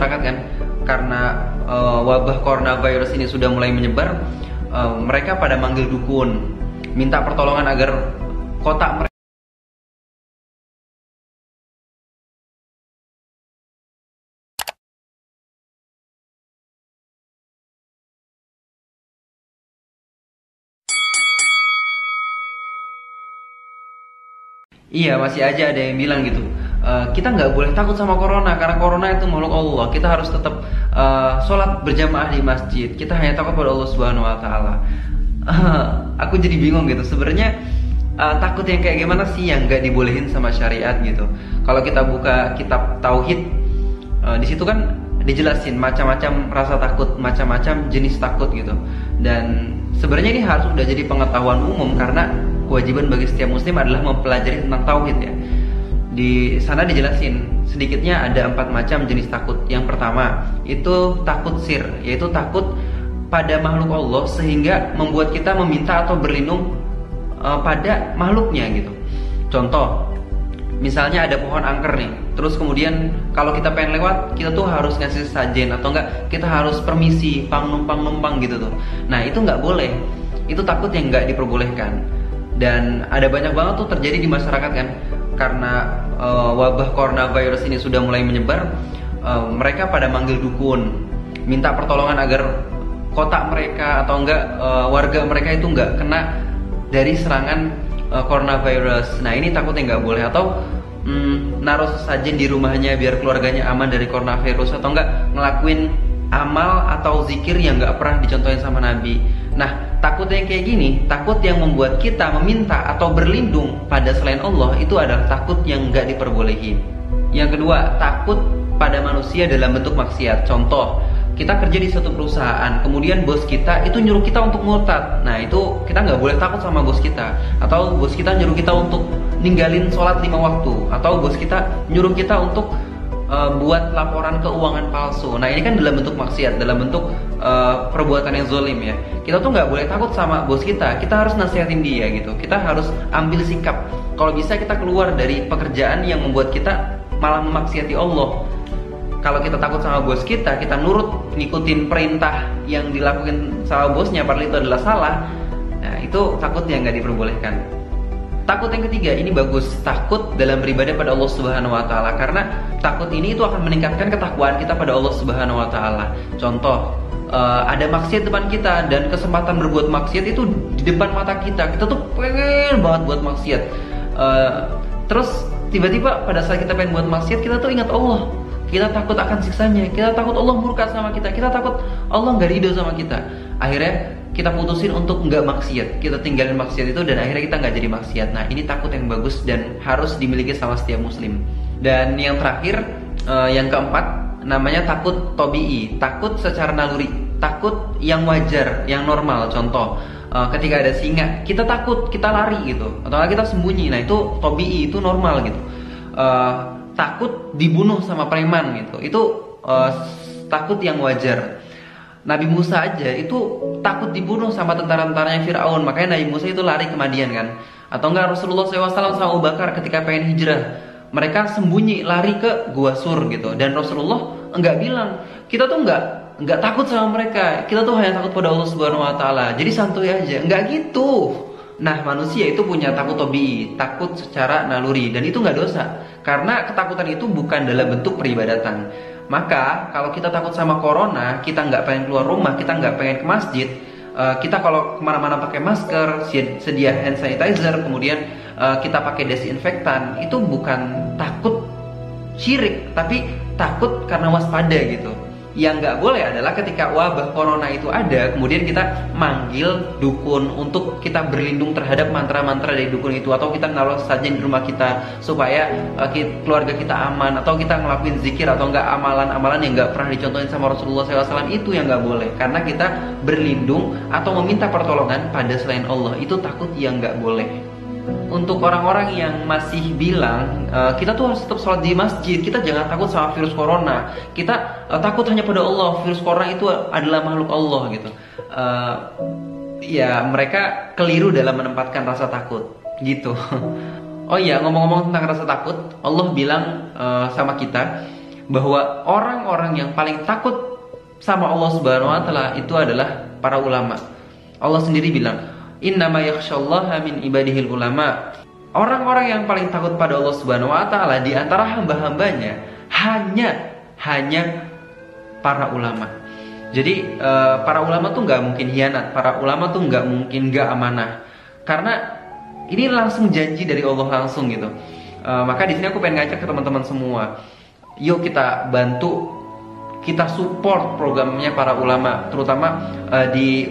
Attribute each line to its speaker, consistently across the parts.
Speaker 1: masyarakat kan, karena wabah coronavirus ini sudah mulai menyebar. Mereka pada manggil dukun, minta pertolongan agar kota mereka. Iya, masih aja ada yang bilang gitu. Kita nggak boleh takut sama corona karena corona itu makhluk Allah. Kita harus tetap sholat berjamaah di masjid. Kita hanya takut pada Allah Subhanahu Wa Taala. Aku jadi bingung gitu. Sebenarnya takut yang kayak gimana sih yang nggak dibolehin sama syariat gitu. Kalau kita buka kitab tauhid, di situ kan dijelasin macam-macam rasa takut, macam-macam jenis takut gitu. Dan sebenarnya ini harus udah jadi pengetahuan umum karena kewajiban bagi setiap muslim adalah mempelajari tentang tauhid ya. Di sana dijelasin sedikitnya ada 4 macam jenis takut. Yang pertama itu takut sir, yaitu takut pada makhluk Allah sehingga membuat kita meminta atau berlindung pada makhluknya gitu. Contoh, misalnya ada pohon angker nih, terus kemudian kalau kita pengen lewat, kita tuh harus ngasih sajen atau enggak kita harus permisi, numpang gitu tuh. Nah itu nggak boleh, itu takut yang nggak diperbolehkan. Dan ada banyak banget tuh terjadi di masyarakat kan, karena wabah coronavirus ini sudah mulai menyebar. Mereka pada manggil dukun, minta pertolongan agar kota mereka atau enggak warga mereka itu enggak kena dari serangan coronavirus. Nah ini takutnya nggak boleh. Atau naruh sajen di rumahnya biar keluarganya aman dari coronavirus, atau enggak ngelakuin amal atau zikir yang nggak pernah dicontohin sama Nabi. Nah takut yang kayak gini, takut yang membuat kita meminta atau berlindung pada selain Allah, itu adalah takut yang nggak diperbolehin. Yang kedua, takut pada manusia dalam bentuk maksiat. Contoh, kita kerja di suatu perusahaan, kemudian bos kita itu nyuruh kita untuk murtad. Nah itu kita nggak boleh takut sama bos kita. Atau bos kita nyuruh kita untuk ninggalin sholat 5 waktu. Atau bos kita nyuruh kita untuk buat laporan keuangan palsu. Nah ini kan dalam bentuk maksiat, dalam bentuk perbuatan yang zolim ya. Kita tuh nggak boleh takut sama bos kita. Kita harus nasihatin dia gitu. Kita harus ambil sikap. Kalau bisa kita keluar dari pekerjaan yang membuat kita malah memaksiati Allah. Kalau kita takut sama bos kita nurut ngikutin perintah yang dilakukan sama bosnya padahal itu adalah salah. Nah itu takut yang nggak diperbolehkan. Takut yang ketiga ini bagus, takut dalam beribadah pada Allah Subhanahu Wa Taala, karena takut ini itu akan meningkatkan ketakwaan kita pada Allah Subhanahu Wa Taala. Contoh, ada maksiat depan kita dan kesempatan berbuat maksiat itu di depan mata kita tuh pengen banget buat maksiat. Terus tiba-tiba pada saat kita pengen buat maksiat, kita tuh ingat Allah. Kita takut akan siksanya, kita takut Allah murka sama kita takut Allah nggak ridho sama kita. Akhirnya kita putusin untuk nggak maksiat, kita tinggalin maksiat itu dan akhirnya kita nggak jadi maksiat. Nah ini takut yang bagus dan harus dimiliki sama setiap muslim. Dan yang terakhir, yang keempat, namanya takut tobi'i, takut secara naluri, takut yang wajar, yang normal. Contoh, ketika ada singa, kita takut, kita lari gitu, atau kita sembunyi. Nah itu tobi'i, itu normal gitu. Takut dibunuh sama preman gitu, itu takut yang wajar. Nabi Musa aja itu takut dibunuh sama tentara-tentaranya Fir'aun, makanya Nabi Musa itu lari ke Madian kan. Atau enggak Rasulullah SAW sama Abu Bakar ketika pengen hijrah, mereka sembunyi lari ke Gua Sur gitu. Dan Rasulullah enggak bilang, kita tuh enggak takut sama mereka, kita tuh hanya takut pada Allah Subhanahu Wa Taala. Jadi santuy aja, enggak gitu. Nah manusia itu punya takut tobi, takut secara naluri, dan itu nggak dosa karena ketakutan itu bukan dalam bentuk peribadatan. Maka kalau kita takut sama corona, kita nggak pengen keluar rumah, kita nggak pengen ke masjid, kita kalau kemana-mana pakai masker, sedia hand sanitizer, kemudian kita pakai desinfektan, itu bukan takut syirik, tapi takut karena waspada gitu. Yang nggak boleh adalah ketika wabah corona itu ada, kemudian kita manggil dukun untuk kita berlindung terhadap mantra-mantra dari dukun itu, atau kita naruh saja di rumah kita supaya keluarga kita aman, atau kita ngelakuin zikir atau enggak amalan-amalan yang nggak pernah dicontohin sama Rasulullah SAW. Itu yang nggak boleh, karena kita berlindung atau meminta pertolongan pada selain Allah. Itu takut yang nggak boleh. Untuk orang-orang yang masih bilang kita tuh harus tetap sholat di masjid, kita jangan takut sama virus corona, kita takut hanya pada Allah, virus corona itu adalah makhluk Allah gitu. Ya mereka keliru dalam menempatkan rasa takut gitu. Oh iya, ngomong-ngomong tentang rasa takut, Allah bilang sama kita, bahwa orang-orang yang paling takut sama Allah Subhanahu wa taala itu adalah para ulama. Allah sendiri bilang, "Innama yakhsyallaha min ibadihil ulama." Orang-orang yang paling takut pada Allah Subhanahu wa taala di antara hamba-hambanya hanya para ulama. Jadi para ulama tuh nggak mungkin hianat, para ulama tuh nggak mungkin nggak amanah, karena ini langsung janji dari Allah langsung gitu. Maka di sini aku pengen ngajak ke teman-teman semua, yuk kita bantu, kita support programnya para ulama, terutama di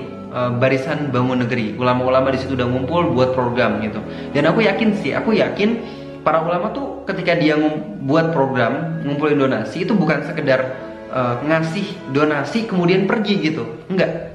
Speaker 1: barisan bangun negeri. Ulama-ulama di situ udah ngumpul buat program gitu. Dan aku yakin para ulama tuh ketika dia buat program ngumpulin donasi itu bukan sekedar ngasih donasi kemudian pergi gitu, enggak,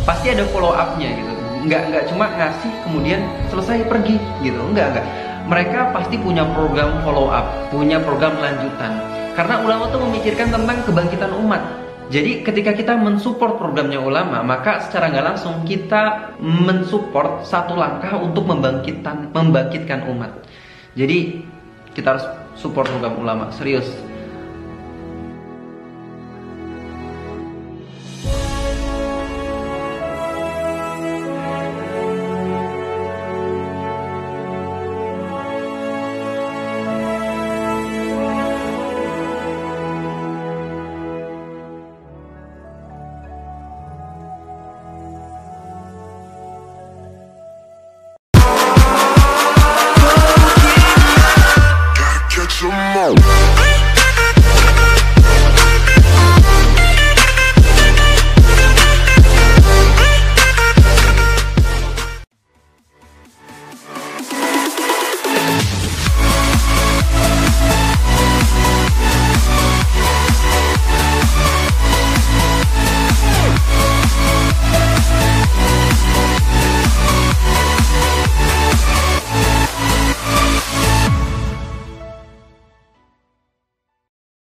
Speaker 1: pasti ada follow up-nya gitu. Enggak cuma ngasih kemudian selesai pergi gitu, enggak. Mereka pasti punya program follow up, punya program lanjutan, karena ulama tuh memikirkan tentang kebangkitan umat. Jadi ketika kita mensupport programnya ulama, maka secara nggak langsung kita mensupport satu langkah untuk membangkitkan umat. Jadi kita harus support program ulama, serius.